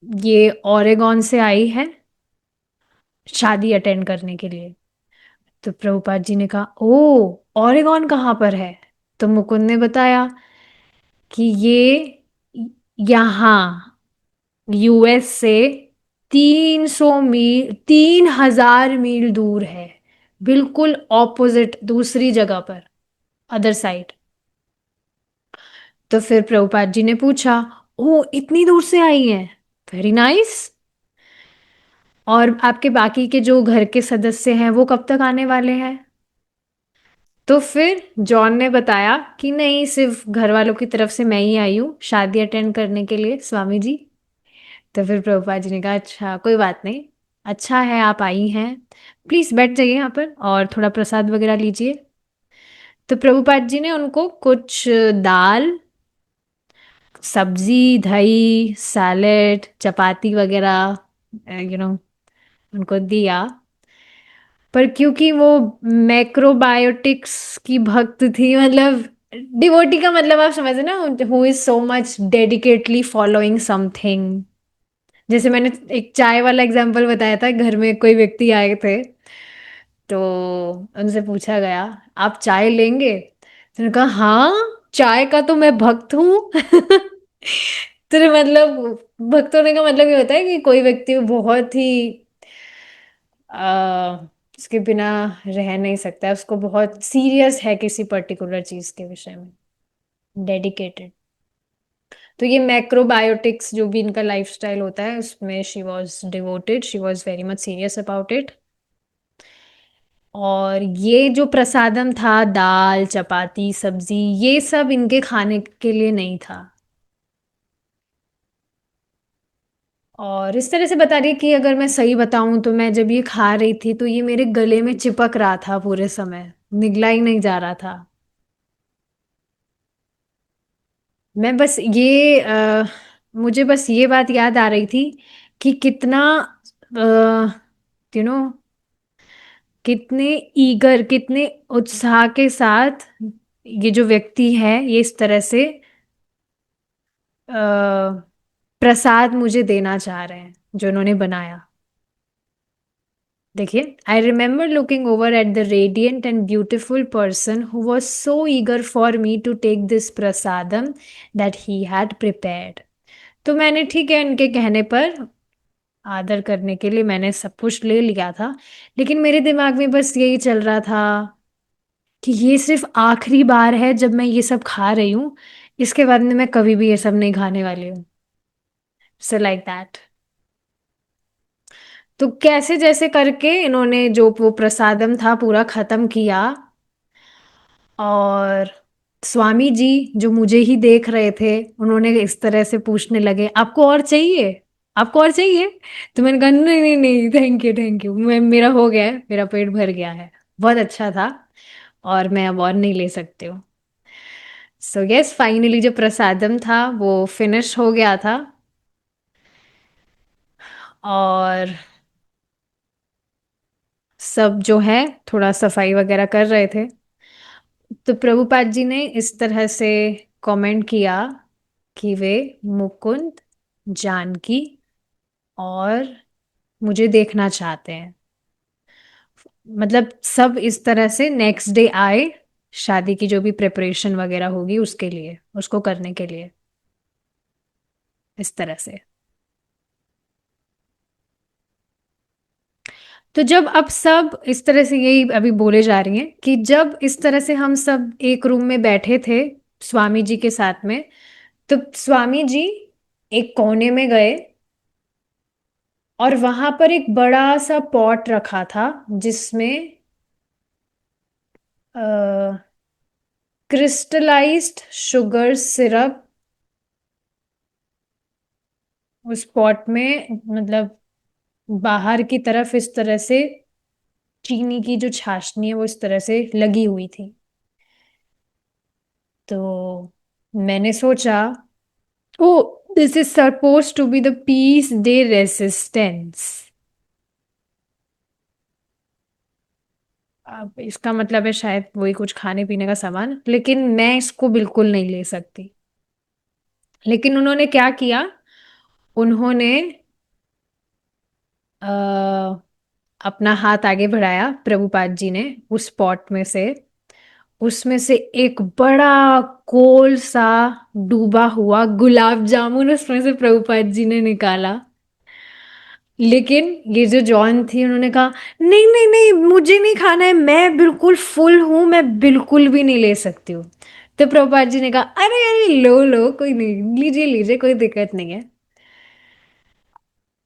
ये ओरेगॉन से आई है शादी अटेंड करने के लिए। तो प्रभुपाद जी ने कहा, ओ, ओरेगॉन कहाँ पर है? तो मुकुंद ने बताया कि ये यहाँ यूएस से 300 मील, 3000 मील दूर है, बिल्कुल ऑपोजिट दूसरी जगह पर, अदर साइड। तो फिर प्रभुपाद जी ने पूछा, ओ इतनी दूर से आई हैं, वेरी नाइस। और आपके बाकी के जो घर के सदस्य हैं वो कब तक आने वाले हैं? तो फिर जॉन ने बताया कि नहीं, सिर्फ घर वालों की तरफ से मैं ही आई हूँ शादी अटेंड करने के लिए स्वामी जी। तो फिर प्रभुपाद जी ने कहा, अच्छा कोई बात नहीं, अच्छा है आप आई हैं, प्लीज बैठ जाइए यहाँ पर और थोड़ा प्रसाद वगैरह लीजिए। तो प्रभुपाद जी ने उनको कुछ दाल, सब्जी, दही, सैलेड, चपाती वगैरह उनको दिया। पर क्योंकि वो मैक्रोबायोटिक्स की भक्त थी, मतलब डिवोटी का मतलब आप समझे ना, who is so much dedicatedly following something. जैसे मैंने एक चाय वाला एग्जांपल बताया था, घर में कोई व्यक्ति आए थे तो उनसे पूछा गया, आप चाय लेंगे? तो उन्होंने कहा हाँ, चाय का तो मैं भक्त हूँ। तो मतलब भक्त होने का मतलब ये होता है कि कोई व्यक्ति बहुत ही उसके बिना रह नहीं सकता है, उसको बहुत सीरियस है किसी पर्टिकुलर चीज के विषय में, डेडिकेटेड। तो ये मैक्रोबायोटिक्स जो भी इनका लाइफस्टाइल होता है उसमें she was devoted, she was very much serious about it. और ये जो प्रसादम था, दाल, चपाती, सब्जी, ये सब इनके खाने के लिए नहीं था। और इस तरह से बता रही है कि अगर मैं सही बताऊं तो मैं जब ये खा रही थी तो ये मेरे गले में चिपक रहा था पूरे समय, निगला ही नहीं जा रहा था। मैं बस ये मुझे बस ये बात याद आ रही थी कि कितना यू नो कितने ईगर, कितने उत्साह के साथ ये जो व्यक्ति है ये इस तरह से प्रसाद मुझे देना चाह रहे हैं जो इन्होंने बनाया। देखिए, I remember looking over at the radiant and beautiful person who was so eager for me to take this prasadam that he had prepared. तो मैंने, ठीक है, उनके कहने पर आदर करने के लिए मैंने सब कुछ ले लिया था, लेकिन मेरे दिमाग में बस यही चल रहा था कि ये सिर्फ आखिरी बार है जब मैं ये सब खा रही हूँ, इसके बाद में मैं कभी भी ये सब नहीं खाने वाली हूँ। So like that. तो कैसे जैसे करके इन्होंने जो वो प्रसादम था पूरा खत्म किया। और स्वामी जी जो मुझे ही देख रहे थे, उन्होंने इस तरह से पूछने लगे, आपको और चाहिए, आपको और चाहिए? तो मैंने कहा नहीं नहीं नहीं, थैंक यू थैंक यू, मैं, मेरा हो गया है, मेरा पेट भर गया है, बहुत अच्छा था और मैं अब और नहीं ले सकती हूँ। सो यस, फाइनली जो प्रसादम था वो फिनिश हो गया था। और सब जो है थोड़ा सफाई वगैरह कर रहे थे, तो प्रभुपाद जी ने इस तरह से कमेंट किया कि वे मुकुंद, जानकी और मुझे देखना चाहते हैं। मतलब सब इस तरह से नेक्स्ट डे आए शादी की जो भी प्रिपरेशन वगैरह होगी उसके लिए, उसको करने के लिए, इस तरह से। तो जब अब सब इस तरह से, यही अभी बोले जा रही हैं कि जब इस तरह से हम सब एक रूम में बैठे थे स्वामी जी के साथ में, तो स्वामी जी एक कोने में गए और वहां पर एक बड़ा सा पॉट रखा था जिसमें क्रिस्टलाइज्ड शुगर सिरप उस पॉट में, मतलब बाहर की तरफ इस तरह से चीनी की जो चाशनी है वो इस तरह से लगी हुई थी। तो मैंने सोचा, oh this is suppose to be the piece de resistance. अब इसका मतलब है शायद वही कुछ खाने पीने का सामान, लेकिन मैं इसको बिल्कुल नहीं ले सकती। लेकिन उन्होंने क्या किया, उन्होंने अ, अपना हाथ आगे बढ़ाया प्रभुपाद जी ने, उस पॉट में से, उसमें से एक बड़ा गोल सा डूबा हुआ गुलाब जामुन उसमें से प्रभुपाद जी ने निकाला। लेकिन ये जो जॉन थी उन्होंने कहा नहीं नहीं नहीं मुझे नहीं खाना है, मैं बिल्कुल फुल हूँ, मैं बिल्कुल भी नहीं ले सकती हूँ। तो प्रभुपाद जी ने कहा अरे अरे लो लो कोई नहीं, लीजिए लीजिए कोई दिक्कत नहीं है।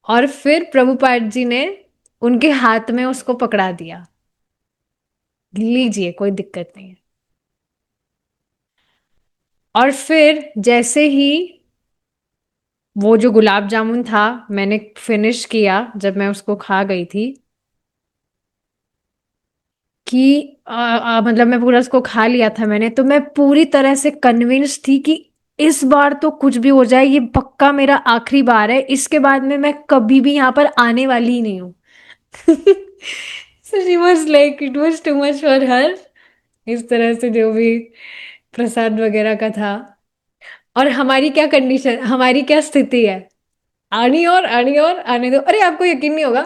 और फिर प्रभुपाद जी ने उनके हाथ में उसको पकड़ा दिया, लीजिए कोई दिक्कत नहीं है। और फिर जैसे ही वो जो गुलाब जामुन था मैंने फिनिश किया, जब मैं उसको खा गई थी कि मतलब मैं पूरा उसको खा लिया था मैंने, तो मैं पूरी तरह से कन्विंस थी कि इस बार तो कुछ भी हो जाए, ये पक्का मेरा आखिरी बार है, इसके बाद में मैं कभी भी यहाँ पर आने वाली ही नहीं हूँ। So she was like it was too much for हर। इस तरह से जो भी प्रसाद वगैरह का था। और हमारी क्या कंडीशन, हमारी क्या स्थिति है, आनी और आने दो। अरे आपको यकीन नहीं होगा,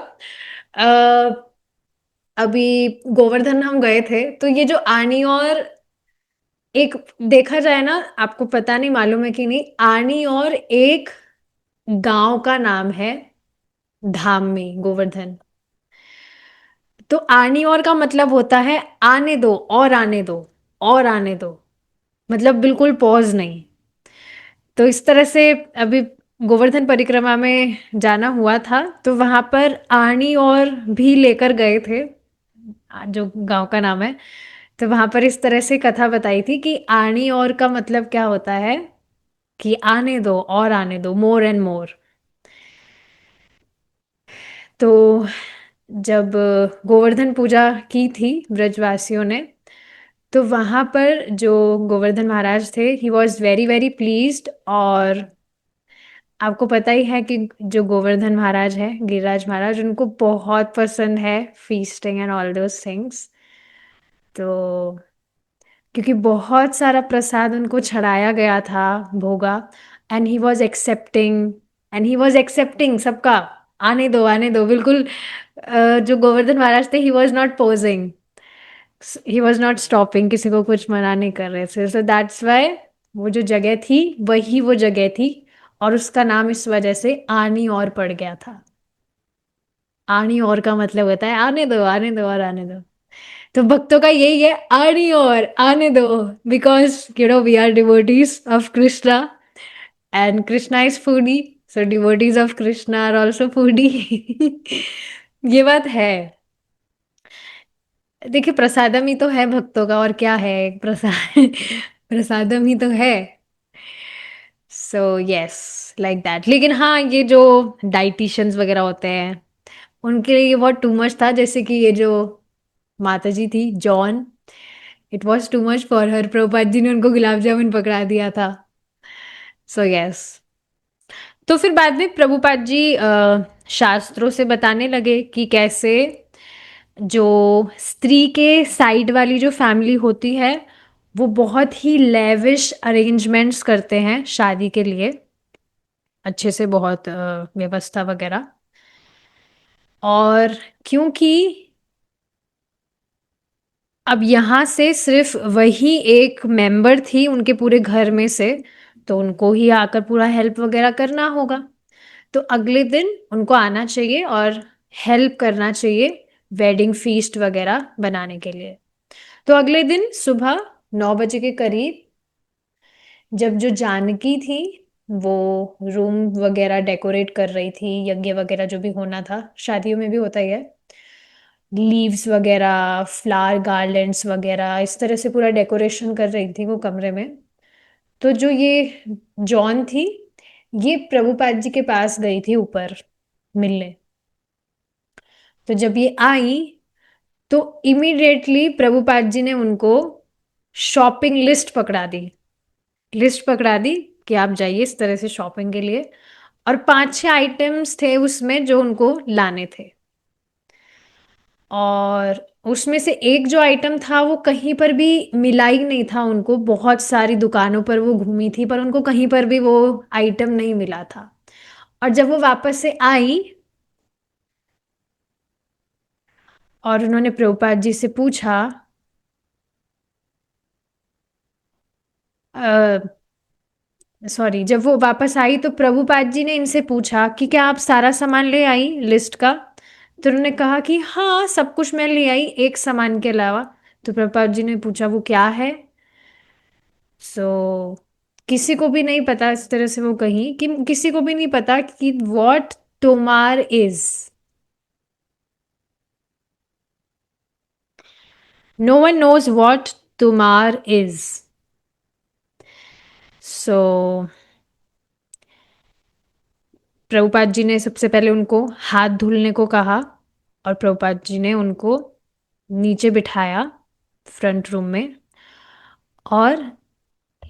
अभी गोवर्धन हम गए थे तो ये जो आनी और, एक देखा जाए ना, आपको पता नहीं मालूम है कि नहीं, आनी और एक गांव का नाम है धाम में गोवर्धन। तो आनी और का मतलब होता है आने दो और आने दो और आने दो, मतलब बिल्कुल पॉज नहीं। तो इस तरह से अभी गोवर्धन परिक्रमा में जाना हुआ था तो वहां पर आनी और भी लेकर गए थे, जो गांव का नाम है। तो वहां पर इस तरह से कथा बताई थी कि आनी और का मतलब क्या होता है कि आने दो और आने दो, मोर एंड मोर। तो जब गोवर्धन पूजा की थी ब्रजवासियों ने, तो वहां पर जो गोवर्धन महाराज थे he was very very pleased. और आपको पता ही है कि जो गोवर्धन महाराज है, गिरिराज महाराज, उनको बहुत पसंद है feasting and all those things. तो क्योंकि बहुत सारा प्रसाद उनको चढ़ाया गया था, भोगा, एंड ही वॉज एक्सेप्टिंग, सबका आने दो बिल्कुल। जो गोवर्धन महाराज थे he was not posing, he was not stopping, किसी को कुछ मना नहीं कर रहे थे। सो दैट्स वाई वो जो जगह थी वही वो जगह थी, और उसका नाम इस वजह से आनी और पड़ गया था। आनी और का मतलब होता है आने दो और आने दो। तो भक्तों का यही है, आनी और आने दो, because we are devotees of Krishna and Krishna is foodie, so devotees of Krishna are also foodie. ये बात है। देखिए प्रसादम ही तो है भक्तों का, और क्या है, प्रसाद प्रसादम ही तो है। सो यस, लाइक दैट। लेकिन हाँ, ये जो डाइटिशियंस वगैरह होते हैं उनके लिए ये बहुत टू मच था, जैसे कि ये जो माता जी थी John, it was too much for her, Prabhupada ji ने उनको गुलाब जामुन पकड़ा दिया था। So yes. तो फिर बाद में प्रभुपाद जी शास्त्रों से बताने लगे कि कैसे जो स्त्री के साइड वाली जो फैमिली होती है वो बहुत ही लेविश अरेंजमेंट्स करते हैं शादी के लिए, अच्छे से बहुत व्यवस्था वगैरह। और क्योंकि अब यहाँ से सिर्फ वही एक मेंबर थी उनके पूरे घर में से, तो उनको ही आकर पूरा हेल्प वगैरह करना होगा। तो अगले दिन उनको आना चाहिए और हेल्प करना चाहिए वेडिंग फीस्ट वगैरह बनाने के लिए। तो अगले दिन सुबह 9 बजे के करीब, जब जो जानकी थी वो रूम वगैरह डेकोरेट कर रही थी, यज्ञ वगैरह जो भी होना था, शादियों में भी होता ही है, लीव्स वगैरह, फ्लावर गार्लैंड्स वगैरह, इस तरह से पूरा डेकोरेशन कर रही थी वो कमरे में। तो जो ये जॉन थी, ये प्रभुपाद जी के पास गई थी ऊपर मिलने। तो जब ये आई तो इमीडिएटली प्रभुपाद जी ने उनको शॉपिंग लिस्ट पकड़ा दी, कि आप जाइए इस तरह से शॉपिंग के लिए। और 5-6 आइटम्स थे उसमें जो उनको लाने थे। और उसमें से एक जो आइटम था वो कहीं पर भी मिला ही नहीं था उनको, बहुत सारी दुकानों पर वो घूमी थी पर उनको कहीं पर भी वो आइटम नहीं मिला था। और जब वो वापस से आई और उन्होंने प्रभुपाद जी से पूछा, सॉरी, जब वो वापस आई तो प्रभुपाद जी ने इनसे पूछा कि क्या आप सारा सामान ले आई लिस्ट का? तो उन्होंने कहा कि हाँ, सब कुछ मैं ले आई एक सामान के अलावा। तो प्रभुपाद जी ने पूछा वो क्या है? सो किसी को भी नहीं पता, इस तरह से वो कही कि किसी को भी नहीं पता कि व्हाट तोमार is. No one knows what तोमार इज। सो प्रभुपाद जी ने सबसे पहले उनको हाथ धुलने को कहा, और प्रभुपाद जी ने उनको नीचे बिठाया फ्रंट रूम में, और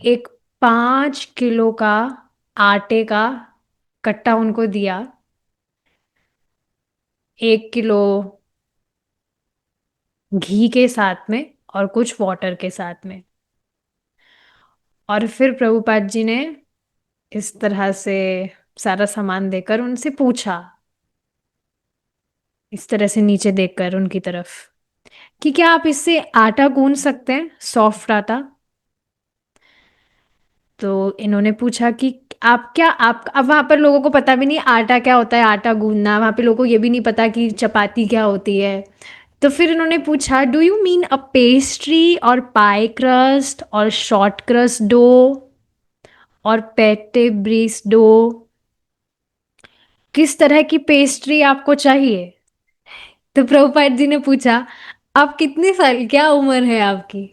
एक 5 किलो का आटे का कट्टा उनको दिया, 1 किलो घी के साथ में और कुछ वाटर के साथ में। और फिर प्रभुपाद जी ने इस तरह से सारा सामान देकर उनसे पूछा, इस तरह से नीचे देखकर उनकी तरफ, कि क्या आप इससे आटा गूंद सकते हैं, सॉफ्ट आटा? तो इन्होंने पूछा कि आप क्या, आप, अब वहां पर लोगों को पता भी नहीं आटा क्या होता है, आटा गूंदना, वहां पे लोगों को ये भी नहीं पता कि चपाती क्या होती है। तो फिर इन्होंने पूछा, do you mean a pastry और पाई क्रस्ट और शॉर्ट क्रस्ट डो और पेटे ब्रीस डो? किस तरह की पेस्ट्री आपको चाहिए? तो प्रभुपाद जी ने पूछा, आप कितने साल, क्या उम्र है आपकी?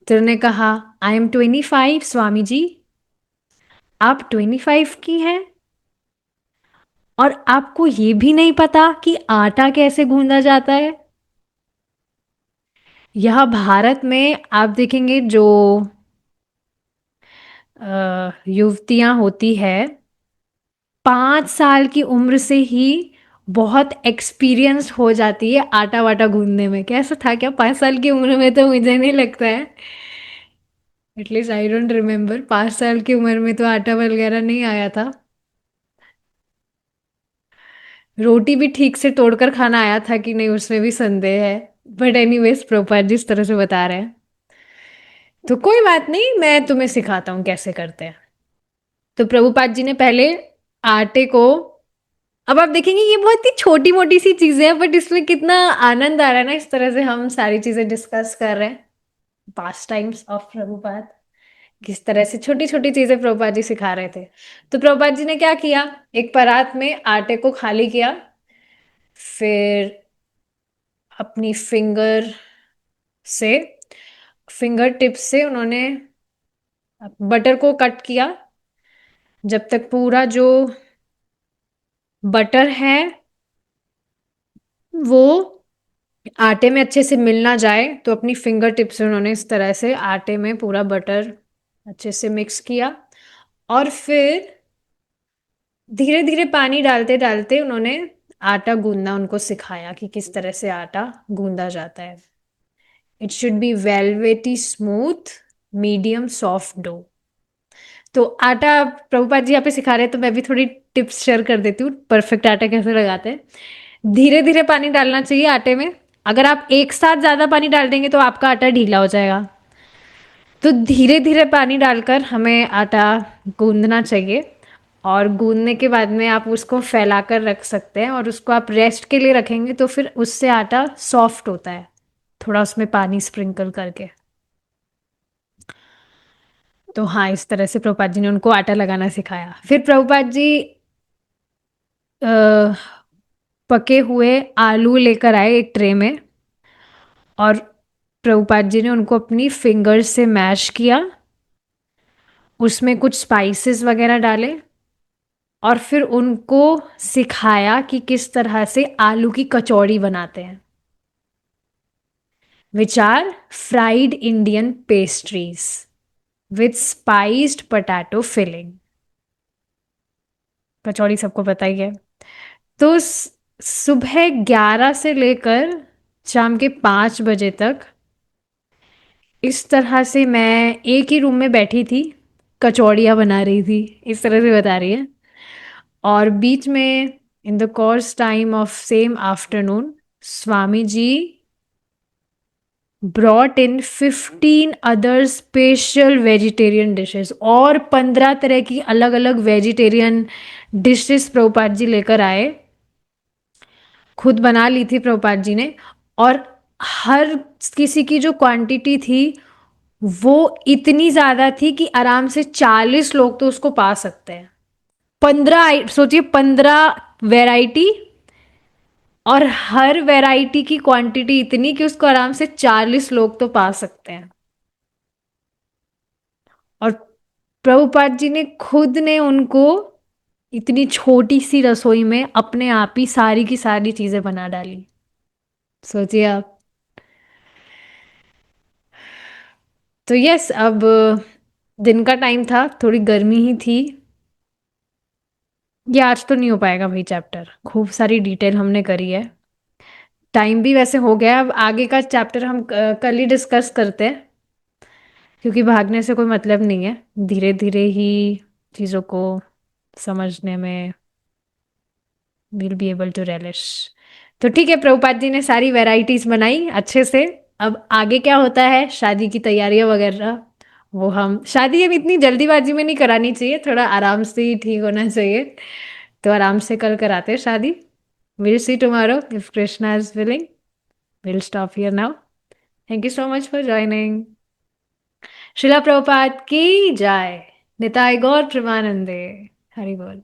तो उन्होंने कहा, आई एम 25 स्वामी जी। आप 25 की हैं और आपको ये भी नहीं पता कि आटा कैसे गूंदा जाता है? यह भारत में आप देखेंगे जो युवतियां होती है, 5 साल की उम्र से ही बहुत एक्सपीरियंस हो जाती है आटा वाटा गूंदने में। कैसा था क्या 5 साल की उम्र में? तो मुझे नहीं लगता है, एटलीस्ट आई डोंट रिमेम्बर 5 साल की उम्र में तो आटा वगैरह नहीं आया था। रोटी भी ठीक से तोड़कर खाना आया था कि नहीं, उसमें भी संदेह है। बट एनीवेज प्रभुपाद जिस तरह से बता रहे हैं, तो कोई बात नहीं, मैं तुम्हें सिखाता हूँ कैसे करते हैं। तो प्रभुपाद जी ने पहले आटे को, अब आप देखेंगे ये बहुत ही छोटी मोटी सी चीजें हैं, बट इसमें कितना आनंद आ रहा है ना, इस तरह से हम सारी चीजें डिस्कस कर रहे हैं। पास टाइम्स ऑफ प्रभुपाद, किस तरह से छोटी छोटी चीजें प्रभुपाद जी सिखा रहे थे। तो प्रभुपाद जी ने क्या किया, एक परात में आटे को खाली किया, फिर अपनी से फिंगर टिप से उन्होंने बटर को कट किया, जब तक पूरा जो बटर है वो आटे में अच्छे से मिल ना जाए, तो अपनी फिंगर टिप से उन्होंने इस तरह से आटे में पूरा बटर अच्छे से मिक्स किया, और फिर धीरे धीरे पानी डालते डालते उन्होंने आटा गूंदना उनको सिखाया कि किस तरह से आटा गूंदा जाता है। It should be velvety smooth medium soft dough. तो आटा प्रभुपाद जी यहाँ पे सिखा रहे हैं, तो मैं भी थोड़ी टिप्स शेयर कर देती हूँ परफेक्ट आटा कैसे लगाते हैं। धीरे धीरे पानी डालना चाहिए आटे में। अगर आप एक साथ ज़्यादा पानी डाल देंगे तो आपका आटा ढीला हो जाएगा। तो धीरे धीरे पानी डालकर हमें आटा गूंदना चाहिए, और गूंदने के बाद में आप उसको फैलाकर रख सकते हैं, और उसको आप रेस्ट के लिए रखेंगे तो फिर उससे आटा सॉफ्ट होता है, थोड़ा उसमें पानी स्प्रिंकल करके। तो हाँ, इस तरह से प्रभुपाद जी ने उनको आटा लगाना सिखाया। फिर प्रभुपाद जी अ, पके हुए आलू लेकर आए एक ट्रे में, और प्रभुपाद जी ने उनको अपनी फिंगर से मैश किया, उसमें कुछ स्पाइसेस वगैरह डाले, और फिर उनको सिखाया कि किस तरह से आलू की कचौड़ी बनाते हैं, which are fried Indian pastries with spiced potato filling. Kachori सबको पता ही है। तो सुबह 11 से लेकर शाम के 5 बजे तक इस तरह से मैं एक ही रूम में बैठी थी, कचौड़ियाँ बना रही थी, इस तरह से बता रही है। और बीच में in the course time of same afternoon Swami ji brought in 15 other special vegetarian dishes, और 15 तरह की अलग अलग वेजिटेरियन डिशेस प्रभुपाद जी लेकर आए, खुद बना ली थी प्रभुपाद जी ने। और हर किसी की जो क्वांटिटी थी वो इतनी ज्यादा थी कि आराम से 40 लोग तो उसको पा सकते हैं। 15, सोचिए, 15 वैरायटी, और हर वैरायटी की क्वांटिटी इतनी कि उसको आराम से 40 लोग तो पा सकते हैं। और प्रभुपाद जी ने खुद ने उनको इतनी छोटी सी रसोई में अपने आप ही सारी की सारी चीजें बना डाली। सोचिए आप। तो यस, अब दिन का टाइम था, थोड़ी गर्मी ही थी। ये आज तो नहीं हो पाएगा भाई चैप्टर, खूब सारी डिटेल हमने करी है। टाइम भी वैसे हो गया, अब आगे का चैप्टर हम कल ही डिस्कस करते हैं, क्योंकि भागने से कोई मतलब नहीं है, धीरे धीरे ही चीज़ों को समझने में will be able to relish। तो ठीक है, प्रभुपाद जी ने सारी वैरायटीज बनाई अच्छे से। अब आगे क्या होता है, शादी की तैयारियां वगैरह, वो हम शादी अब इतनी जल्दीबाजी में नहीं करानी चाहिए, थोड़ा आराम से ही ठीक होना चाहिए। तो आराम से कल कराते हैं शादी। Will see tomorrow if Krishna is willing. Will stop here now. Thank you so much for joining. शिला प्रभुपाद की जय। निताई गौर प्रेमानंदे। हरि बोल।